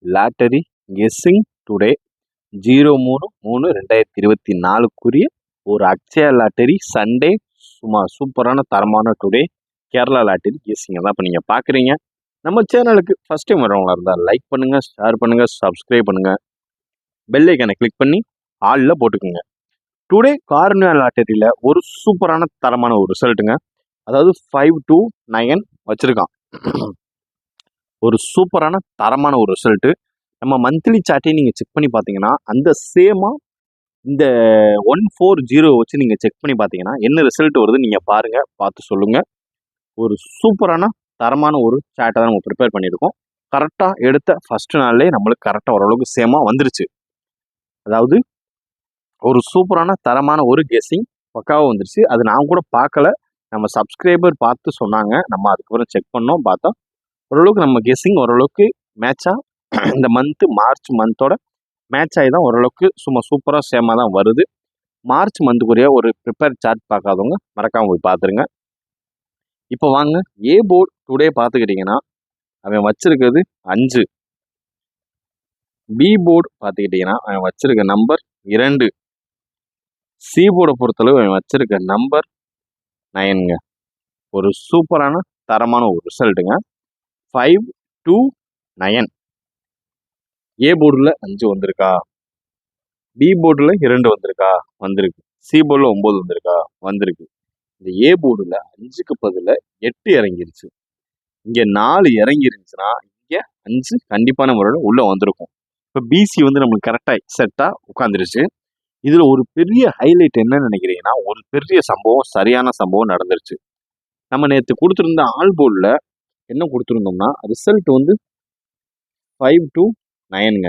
Lottery guessing today 03/3/2024 ஒரு Akshaya lottery Sunday சும்மா சூப்பரான தரமான டுடே கேரளா லாட்டரி கெஸ்ஸிங்கை தான் இப்போ நீங்கள் பார்க்குறீங்க. நம்ம சேனலுக்கு ஃபஸ்ட் டைம் வரவங்களா இருந்தால் லைக் பண்ணுங்கள், ஷேர் பண்ணுங்கள், சப்ஸ்கிரைப் பண்ணுங்கள், பெல் ஐக்கனை கிளிக் பண்ணி ஆளில் போட்டுக்குங்க. டுடே கார்னியா லாட்டரியில் ஒரு சூப்பரான தரமான ஒரு ரிசல்ட்டுங்க. அதாவது 5 to 9 வச்சுருக்கான். ஒரு சூப்பரான தரமான ஒரு ரிசல்ட்டு. நம்ம மந்த்லி சார்ட்டை நீங்கள் செக் பண்ணி பார்த்தீங்கன்னா அந்த சேமாக இந்த 140 வச்சு நீங்கள் செக் பண்ணி பார்த்தீங்கன்னா என்ன ரிசல்ட் வருது நீங்கள் பாருங்கள், பார்த்து சொல்லுங்கள். ஒரு சூப்பரான தரமான ஒரு சார்ட்டை தான் நம்ம ப்ரிப்பேர் பண்ணியிருக்கோம். கரெக்டாக எடுத்த ஃபஸ்ட்டு நாள்லேயே நம்மளுக்கு கரெக்டாக ஓரளவுக்கு சேமாக வந்துருச்சு. அதாவது ஒரு சூப்பரான தரமான ஒரு கெஸ்ஸிங் பக்காவாக வந்துருச்சு. அது நான் கூட பார்க்கல, நம்ம சப்ஸ்கிரைபர் பார்த்து சொன்னாங்க. நம்ம அதுக்கப்புறம் செக் பண்ணோம், பார்த்தா ஓரளவுக்கு நம்ம கெஸ்ஸிங் ஓரளவுக்கு மேட்சாக இந்த மார்ச் மந்தோட மேட்ச் ஆகி தான் ஓரளவுக்கு சும்மா சூப்பராக சேமாக தான் வருது. மார்ச் மந்த்துக்குரிய ஒரு ப்ரிப்பேர் சார்ட் பார்க்காதவங்க மறக்காமல் போய் பார்த்துருங்க. இப்போ வாங்க ஏ போர்டு டுடே பார்த்துக்கிட்டிங்கன்னா அவன் வச்சிருக்கிறது 5. பி போர்டு பார்த்துக்கிட்டிங்கன்னா அவன் வச்சிருக்க நம்பர் 2. சி போர்டை பொறுத்தளவு அவன் வச்சிருக்க நம்பர் 9ங்க. ஒரு சூப்பரான தரமான ஒரு ரிசல்ட்டுங்க. 5 to 9 ஏ போர்டில் 5 வந்திருக்கா, பி போர்டில் 2 வந்திருக்கா, வந்திருக்கு. சி போர்டில் 9 வந்திருக்கா, வந்திருக்கு. இந்த ஏ போர்டில் 5க்கு பதில் 8 இறங்கிருச்சு. இங்கே 4 இறங்கிருந்துச்சுன்னா இங்கே 5 கண்டிப்பான முறையில் உள்ளே வந்திருக்கும். இப்போ பிசி வந்து நம்மளுக்கு கரெக்டாக செட்டாக உட்காந்துருச்சு. இதில் ஒரு பெரிய ஹைலைட் என்னன்னு நினைக்கிறீங்கன்னா, ஒரு பெரிய சம்பவம், சரியான சம்பவம் நடந்துருச்சு. நம்ம நேற்று கொடுத்துருந்த ஆல் போர்டில் என்ன கொடுத்துருந்தோம்னா ரிசல்ட் வந்து 5 to 9ங்க.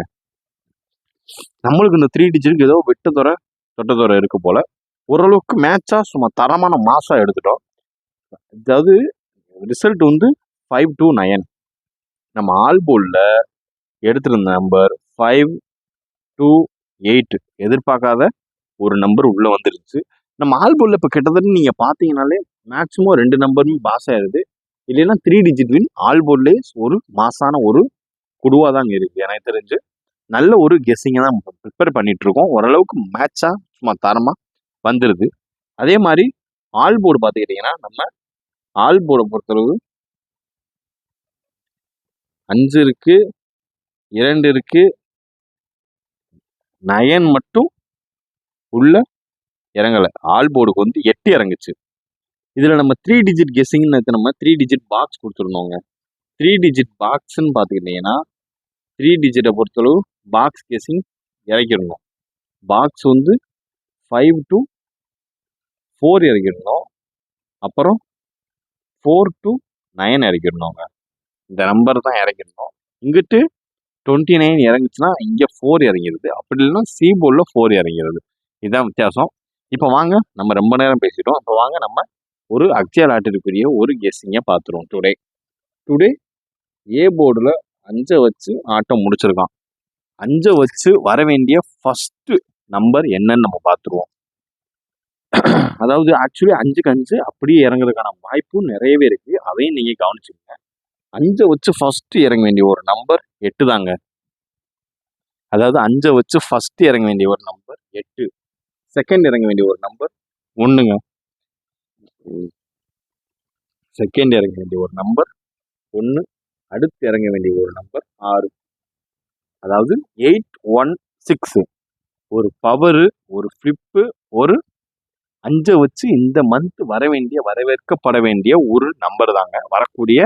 நம்மளுக்கு இந்த 3 டிஜிட்டுக்கு ஏதோ தொட்டதொரை இருக்கு போல. ஓரளவுக்கு மேட்சாக சும்மா தரமான மாசாக எடுத்துட்டோம். அதாவது ரிசல்ட் வந்து 5 to 9. நம்ம ஆல் போர்டில் எடுத்திருந்த நம்பர் 5 to 8. எதிர்பார்க்காத ஒரு நம்பர் உள்ளே வந்துருச்சு. நம்ம ஆல் போர்டில் இப்போ கிட்டத்தட்ட நீங்கள் பார்த்தீங்கன்னாலே மேக்ஸிமம் 2 நம்பரும் பாஸ் ஆயிடுது. இல்லைன்னா 3 டிஜிட் வின் ஆல் போர்ட்லேயே ஒரு மாசான ஒரு குடுவாக தான் இருக்குது. எனக்கு தெரிஞ்சு நல்ல ஒரு கெஸ்ஸிங்கை தான் ப்ரிப்பேர் பண்ணிட்டு இருக்கோம். ஓரளவுக்கு மேட்சாக சும்மா தரமாக வந்துடுது. அதே மாதிரி ஆல் போர்டு பார்த்துக்கிட்டிங்கன்னா நம்ம ஆல் போர்டை பொறுத்தளவு 5 இருக்கு, 2 இருக்கு, 9 மட்டும் உள்ள இறங்கலை. ஆல் போர்டுக்கு வந்து 8 இறங்குச்சு. இதில் நம்ம 3 டிஜிட் கெஸ்ஸிங்னு நம்ம 3 டிஜிட் பாக்ஸ் கொடுத்துருந்தோங்க. 3 டிஜிட் பாக்ஸ்ன்னு பார்த்துக்கிட்டிங்கன்னா 3 டிஜிட்டை பொறுத்தளவு பாக்ஸ் கெஸ்ஸிங் இறக்கிடணும். பாக்ஸ் வந்து 5 to 4 இறக்கிடணும். அப்புறம் 4 to 9 இறக்கிடணுங்க. இந்த நம்பர் தான் இறக்கிடணும். இங்கிட்டு 29 இறங்குச்சுன்னா இங்கே 4 இறங்கிடுது. அப்படி இல்லைன்னா சி போர்டில் 4 இறங்கிறது. இதுதான் வித்தியாசம். இப்போ வாங்க, நம்ம ரொம்ப நேரம் பேசிட்டோம். இப்போ வாங்க நம்ம ஒரு அக்ஷயா லாட்டரிக்குரிய ஒரு கெஸ்ஸிங்கை பார்த்துருவோம். டுடே ஏ போர்டில் 5 வச்சு ஆட்டம் முடிச்சிருக்கான். 5 வச்சு வர வேண்டிய ஃபஸ்ட்டு நம்பர் என்னன்னு நம்ம பார்த்துருவோம். அதாவது ஆக்சுவலி 5க்கு 5 அப்படியே இறங்குறதுக்கான வாய்ப்பு நிறையவே இருக்குது. அதையும் நீங்கள் கவனிச்சுக்கோங்க. 5 வச்சு ஃபஸ்ட்டு இறங்க வேண்டிய ஒரு நம்பர் 8 தாங்க. அதாவது 5 வச்சு ஃபஸ்ட்டு இறங்க வேண்டிய ஒரு நம்பர் 8. செகண்ட் இறங்க வேண்டிய ஒரு நம்பர் 1ங்க. செகண்ட் இறங்க வேண்டிய ஒரு நம்பர் 1. அடுத்து இறங்க வேண்டிய ஒரு நம்பர் 6. அதாவது 816. ஒரு பவரு, ஒரு ஃப்ளிப்பு, ஒரு 5 வச்சு இந்த மந்த் வரவேற்கப்பட வேண்டிய ஒரு நம்பர் தாங்க. வரக்கூடிய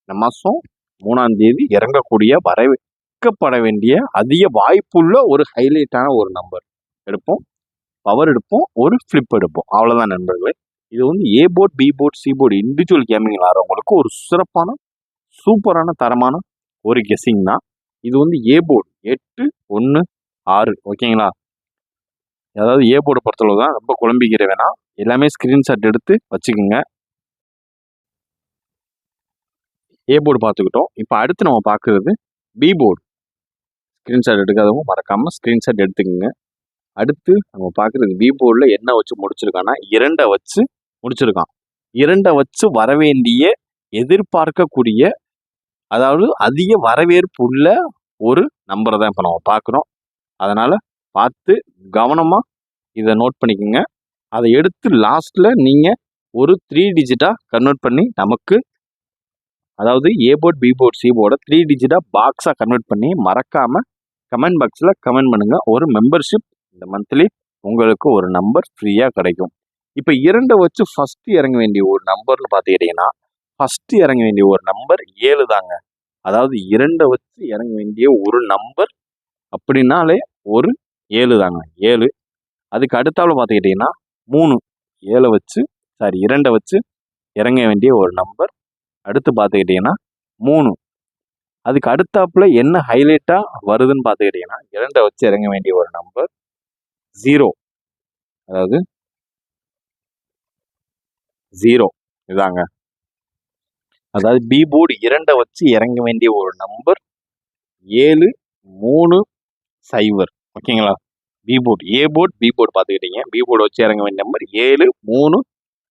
இந்த மாதம் 3ஆம் தேதி இறங்கக்கூடிய வரவேற்கப்பட வேண்டிய அதிக வாய்ப்புள்ள ஒரு ஹைலைட்டான ஒரு நம்பர் எடுப்போம். பவர் எடுப்போம், ஒரு ஃப்ளிப் எடுப்போம். அவ்வளோதான் நண்பர்களே. இது வந்து A board, B board, C board individual gaming ஆகிறவங்களுக்கு ஒரு சிறப்பான சூப்பரான தரமான ஒரு கெஸ்ஸிங் தான். இது வந்து ஏ போர்டு 8, 1, 6. ஓகேங்களா? அதாவது ஏ போர்டை பொறுத்தளவு தான். ரொம்ப குழம்பிக்கிற வேணாம், எல்லாமே ஸ்க்ரீன்ஷாட் எடுத்து வச்சுக்கோங்க. ஏ போர்டு பார்த்துக்கிட்டோம். இப்போ அடுத்து நம்ம பார்க்குறது பி போர்டு. ஸ்க்ரீன்ஷாட் எடுக்காதவங்க மறக்காமல் ஸ்க்ரீன்ஷாட் எடுத்துக்கோங்க. அடுத்து நம்ம பார்க்குறது பி போர்டில் என்ன வச்சு முடிச்சிருக்கான்னா 2 வச்சு முடிச்சிருக்கான். 2 வச்சு வரவேண்டிய எதிர்பார்க்கக்கூடிய, அதாவது அதிக வரவேற்பு உள்ள ஒரு நம்பரை தான் இப்போ நம்ம பார்க்குறோம். அதனால் பார்த்து கவனமாக இதை நோட் பண்ணிக்கோங்க. அதை எடுத்து லாஸ்ட்டில் நீங்கள் ஒரு 3 டிஜிட்டாக கன்வெர்ட் பண்ணி நமக்கு, அதாவது ஏ போர்ட் பி போர்ட் சி போர்டை 3 டிஜிட்டாக பாக்ஸாக கன்வெர்ட் பண்ணி மறக்காமல் கமெண்ட் பாக்ஸில் கமெண்ட் பண்ணுங்கள். ஒரு மெம்பர்ஷிப் இந்த மந்த்லி உங்களுக்கு ஒரு நம்பர் ஃப்ரீயாக கிடைக்கும். இப்போ 2 வச்சு ஃபஸ்ட்டு இறங்க வேண்டிய ஒரு நம்பர்னு பார்த்துக்கிட்டிங்கன்னா, ஃபஸ்ட்டு இறங்க வேண்டிய ஒரு நம்பர் 7 தாங்க. அதாவது 2 வச்சு இறங்க வேண்டிய ஒரு நம்பர் அப்படின்னாலே ஒரு 7 தாங்க. 7. அதுக்கு அடுத்தாப்புல பார்த்துக்கிட்டிங்கன்னா 3, 2 வச்சு இறங்க வேண்டிய ஒரு நம்பர். அடுத்து பார்த்துக்கிட்டிங்கன்னா 3. அதுக்கு அடுத்தாப்புல என்ன ஹைலைட்டாக வருதுன்னு பார்த்துக்கிட்டிங்கன்னா 2 வச்சு இறங்க வேண்டிய ஒரு நம்பர் 0. அதாவது 0 இதாங்க. அதாவது பி போர்டு 2 வச்சு இறங்க வேண்டிய ஒரு நம்பர் 7, 3, 0. ஓகேங்களா? B board, A board B board பார்த்துக்கிட்டீங்க. பி போர்டு வச்சு இறங்க வேண்டிய நம்பர் 7, 3,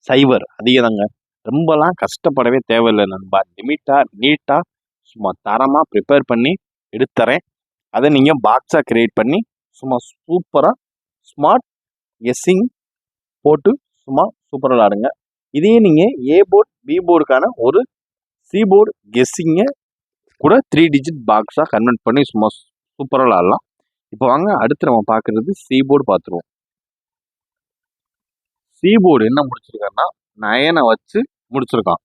0. அதிகதாங்க. ரொம்பலாம் கஷ்டப்படவே தேவையில்லை நண்பா. நீட்டாக சும்மா தரமாக ப்ரிப்பேர் பண்ணி எடுத்துறேன். அதை நீங்கள் பாக்ஸாக கிரியேட் பண்ணி சும்மா சூப்பராக ஸ்மார்ட் கெஸ்ஸிங் போட்டு சும்மா சூப்பராக விளாடுங்க. இதையே நீங்கள் ஏ போர்டு பி போர்டுக்கான ஒரு சி போர்டு கெஸ்ஸிங்கை கூட 3 டிஜிட் பாக்ஸாக கன்வெர்ட் பண்ணி சும்மா சூப்பராக விளாடலாம். இப்போ வாங்க அடுத்து நம்ம பார்க்குறது சி போர்டு பார்த்துருவோம். சி போர்டு என்ன முடிச்சிருக்காருன்னா 9 வச்சு முடிச்சிருக்கான்.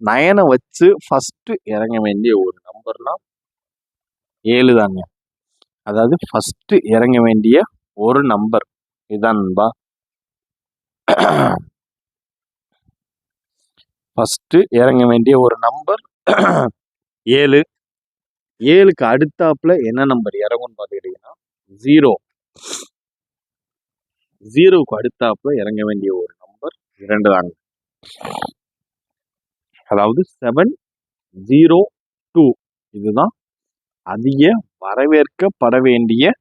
9 வச்சு ஃபஸ்ட்டு இறங்க வேண்டிய ஒரு நம்பர்னா 7 தாங்க. அதாவது ஃபஸ்ட்டு இறங்க வேண்டிய ஒரு நம்பர் இதுதான் நண்பா. ஃபஸ்ட்டு இறங்க வேண்டிய ஒரு நம்பர் 7. 7க்கு அடுத்தாப்புல என்ன நம்பர் இறங்கும்னு பார்த்துக்கிட்டிங்கன்னா 0. 0க்கு அடுத்தாப்புல இறங்க வேண்டிய ஒரு நம்பர் 2 தாங்க. அதாவது 702 இதுதான் அதிக வரவேற்கப்பட வேண்டிய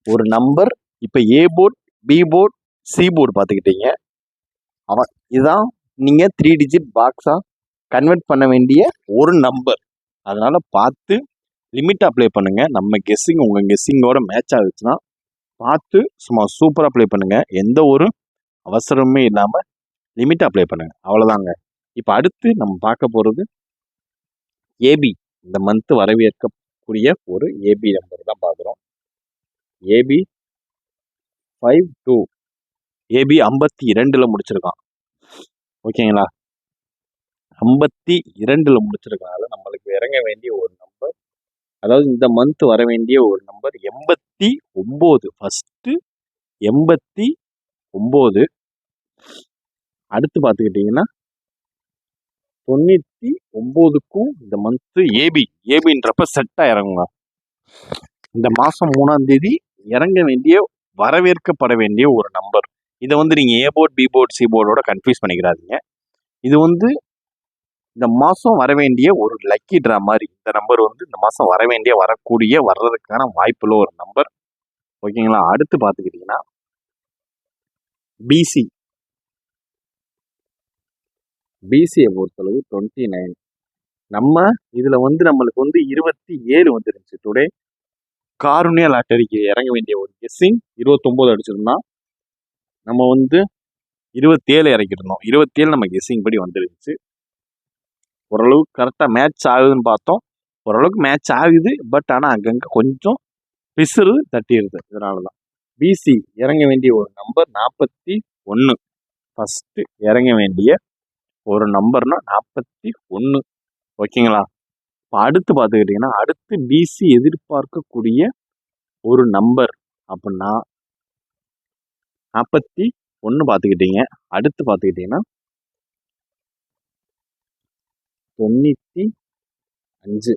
ஒரு நம்பர். இப்போ A board B board C board பார்த்துக்கிட்டீங்க. இதுதான் நீங்கள் 3 டிஜிட் பாக்ஸாக கன்வெர்ட் பண்ண வேண்டிய ஒரு நம்பர். அதனால் பார்த்து லிமிட் அப்ளை பண்ணுங்கள். நம்ம கெஸ்ஸிங் உங்கள் கெஸ்ஸிங்கோட மேட்ச் ஆகுச்சுன்னா பார்த்து சும்மா சூப்பராக அப்ளை பண்ணுங்கள். எந்த ஒரு அவசரமே இல்லாமல் லிமிட் அப்ளை பண்ணுங்கள். அவ்வளோதாங்க. இப்போ அடுத்து நம்ம பார்க்க போகிறது ஏபி. இந்த மந்த்து வரவேற்கக்கூடிய ஒரு ஏபி நம்பர் தான் பார்க்குறோம். ஏபி 52. ஏபி 52ல் முடிச்சிருக்கான். ஓகேங்களா? 52ல் முடிச்சிருக்கனால நம்மளுக்கு இறங்க வேண்டிய ஒரு நம்பர், அதாவது இந்த மந்த் வர வேண்டிய ஒரு நம்பர் 89. ஃபஸ்ட்டு 89. அடுத்து பார்த்துக்கிட்டிங்கன்னா 99க்கும் இந்த மந்த்து ஏபின்றப்ப செட்டாக இறங்குங்க. இந்த மாதம் 3ஆம் தேதி இறங்க வேண்டிய வரவேற்கப்பட வேண்டிய ஒரு நம்பர். இதை நீங்கள் A board B board C போர்டோட கன்ஃபியூஸ் பண்ணிக்கிறாதீங்க. இது இந்த மாதம் வர வேண்டிய ஒரு லக்கி ட்ரா மாதிரி. இந்த நம்பர் இந்த மாதம் வர வேண்டிய வர்றதுக்கான வாய்ப்புள்ள ஒரு நம்பர். ஓகேங்களா? அடுத்து பார்த்துக்கிட்டிங்கன்னா பிசி. பிசியை பொறுத்தளவு 29. நம்ம இதில் நம்மளுக்கு 27 வந்துருந்துச்சு. டுடே காருண்யா லாட்டரிக்கு இறங்க வேண்டிய ஒரு கெஸ்ஸிங் 29 அடிச்சிருந்தோம். நம்ம 27 இறக்கிருந்தோம். 27 நம்ம கெஸ்ஸிங் படி வந்துருந்துச்சு. ஓரளவுக்கு கரெக்டாக மேட்ச் ஆகுதுன்னு பார்த்தோம். ஓரளவுக்கு மேட்ச் ஆகுது. பட் ஆனால் அங்கங்கே கொஞ்சம் பிசுறு தட்டிடுது. இதனால தான் பிசி இறங்க வேண்டிய ஒரு நம்பர் 41. ஃபஸ்ட்டு இறங்க வேண்டிய ஒரு நம்பர்னா 41. ஓகேங்களா? இப்போ அடுத்து பார்த்துக்கிட்டிங்கன்னா அடுத்து பிசி எதிர்பார்க்கக்கூடிய ஒரு நம்பர் அப்படின்னா 41 பார்த்துக்கிட்டீங்க. அடுத்து பார்த்துக்கிட்டிங்கன்னா 95.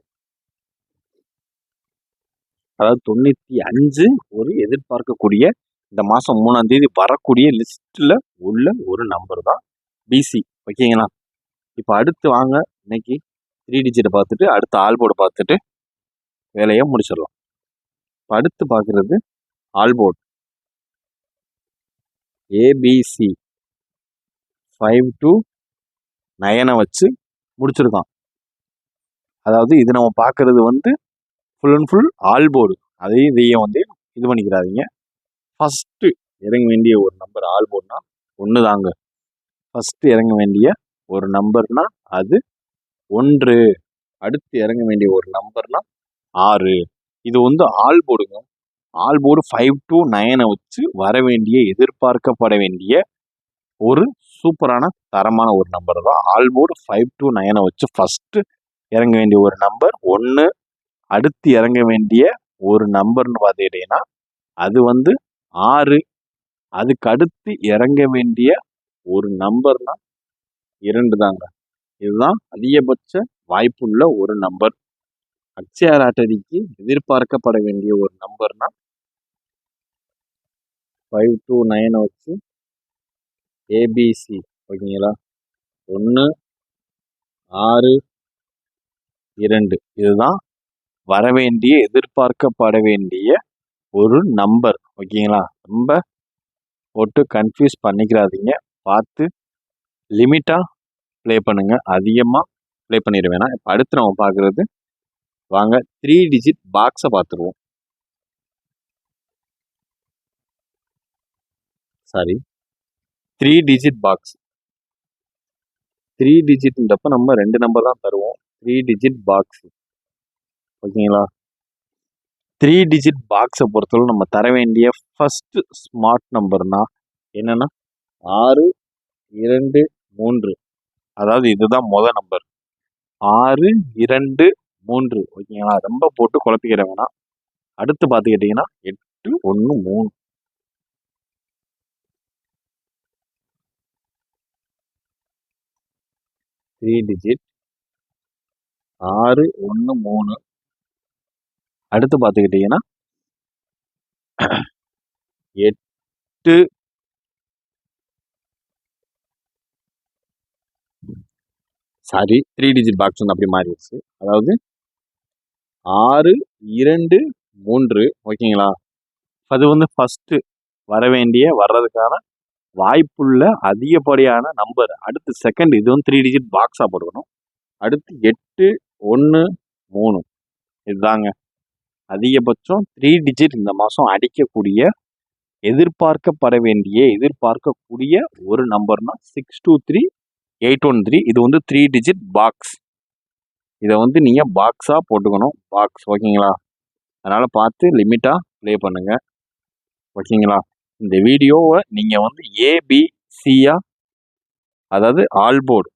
அதாவது 95 ஒரு எதிர்பார்க்கக்கூடிய இந்த மாதம் 3ஆம் தேதி வரக்கூடிய லிஸ்ட்டில் உள்ள ஒரு நம்பர் தான் பிசி. ஓகேங்களா? இப்போ அடுத்து வாங்க இன்னைக்கு 3 டிஜிட்டை பார்த்துட்டு அடுத்த ஆல்போர்டை பார்த்துட்டு வேலையை முடிச்சிடலாம். இப்போ அடுத்து பார்க்குறது ஆல்போர்ட் ஏபிசி 529 வச்சு முடிச்சிருக்கான். அதாவது இது நம்ம பார்க்குறது full and full all board. அதையும் இதையும் வந்து இது பண்ணிக்கிறாதீங்க. ஃபஸ்ட்டு இறங்க வேண்டிய ஒரு நம்பர் ஆல் போர்டுனா 1 தாங்க. ஃபஸ்ட்டு இறங்க வேண்டிய ஒரு நம்பர்னா அது 1. அடுத்து இறங்க வேண்டிய ஒரு நம்பர்னா 6. இது வந்து ஆல் போர்டுங்க. ஆல் போர்டு 5 to 9 வச்சு வர வேண்டிய எதிர்பார்க்கப்பட வேண்டிய ஒரு சூப்பரான தரமான ஒரு நம்பர் தான். ஆல் போர்டு 5 to 9 வச்சு ஃபஸ்ட்டு இறங்க வேண்டிய ஒரு நம்பர் 1. அடுத்து இறங்க வேண்டிய ஒரு நம்பர்னு பார்த்துக்கிட்டிங்கன்னா அது வந்து 6. அதுக்கு அடுத்து இறங்க வேண்டிய ஒரு நம்பர்னா 2 தாங்க. இதுதான் அதிகபட்ச வாய்ப்புள்ள ஒரு நம்பர். அக்ஷயா லாட்டரிக்கு எதிர்பார்க்கப்பட வேண்டிய ஒரு நம்பர்னா 5 to 9 வச்சு ஏபிசி. ஓகேங்களா? 1, 6, 2 இதுதான் வரவேண்டிய எதிர்பார்க்கப்பட வேண்டிய ஒரு நம்பர். ஓகேங்களா? ரொம்ப போட்டு கன்ஃபியூஸ் பண்ணிக்கிறாதீங்க. பார்த்து லிமிட்டாக ப்ளே பண்ணுங்க. அதிகமாக ப்ளே பண்ணிட வேணாம். இப்போ அடுத்து நம்ம பார்க்குறது வாங்க 3 டிஜிட் பாக்ஸை பார்த்துருவோம். Sorry 3 digit box. 3 டிஜிட்ன்றப்ப நம்ம 2 நம்பர் தான் தருவோம். 3 டிஜிட் பாக்ஸ். ஓகேங்களா? 3 டிஜிட் பாக்ஸை பொறுத்தவரை நம்ம தர வேண்டிய ஃபஸ்ட்டு ஸ்மார்ட் நம்பர்னா என்னன்னா 6, 2, 3. அதாவது இதுதான் முதல் நம்பர் 6, 2, 3. ஓகேங்களா? ரொம்ப போட்டு குழப்பிக்கிற வேணாம். அடுத்து பார்த்துக்கிட்டிங்கன்னா 8, 1, 3. Three digit 6, 1, 3. அடுத்து பார்த்துக்கிட்டிங்கன்னா 8. சாரி 3 டிஜிட் பாக்ஸ் வந்து அப்படி மாறிடுச்சு. அதாவது 6, 2, 3. ஓகேங்களா? அது வந்து ஃபஸ்ட்டு வர்றதுக்கான வாய்ப்புள்ள அதிகப்படியான நம்பர். அடுத்து செகண்ட் இது வந்து 3 டிஜிட் பாக்ஸாக போட்டுக்கணும். அடுத்து 8, 1, 3. இதுதாங்க அதிகபட்சம் 3 டிஜிட் இந்த மாதம் அடிக்கக்கூடிய எதிர்பார்க்கக்கூடிய ஒரு நம்பர்னா 623813. இது வந்து 3 டிஜிட் பாக்ஸ். இதை வந்து நீங்கள் பாக்ஸாக போட்டுக்கணும். பாக்ஸ். ஓகேங்களா? அதனால் பார்த்து லிமிட்டாக ப்ளே பண்ணுங்க. ஓகேங்களா? இந்த வீடியோவை நீங்கள் வந்து ஏபிசியாக, அதாவது all board,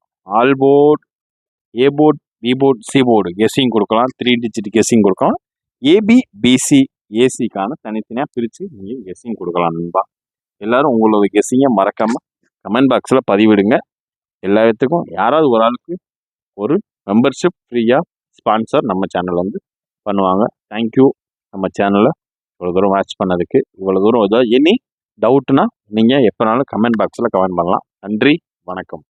A board, B board, C board guessing கொடுக்கலாம். 3 டிஜிட் கெஸ்ஸிங் கொடுக்கலாம். ஏபிபிசி ஏசிக்கான தனித்தனியாக பிரித்து நீங்கள் கெஸ்ஸிங் கொடுக்கலாம் நண்பா. எல்லோரும் உங்களோட கெஸ்ஸிங்கை மறக்காமல் கமெண்ட் பாக்ஸில் பதிவிடுங்க. எல்லா இடத்துக்கும் யாராவது ஒரு ஆளுக்கு ஒரு மெம்பர்ஷிப் ஃப்ரீயாக ஸ்பான்சர் நம்ம சேனல் வந்து பண்ணுவாங்க. தேங்க்யூ நம்ம சேனலை இவ்வளோ தூரம் வாட்ச் பண்ணதுக்கு. இவ்வளோ தூரம் ஏதாவது எனி டவுட்னா நீங்கள் எப்போனாலும் கமெண்ட் பாக்ஸில் கமெண்ட் பண்ணலாம். நன்றி, வணக்கம்.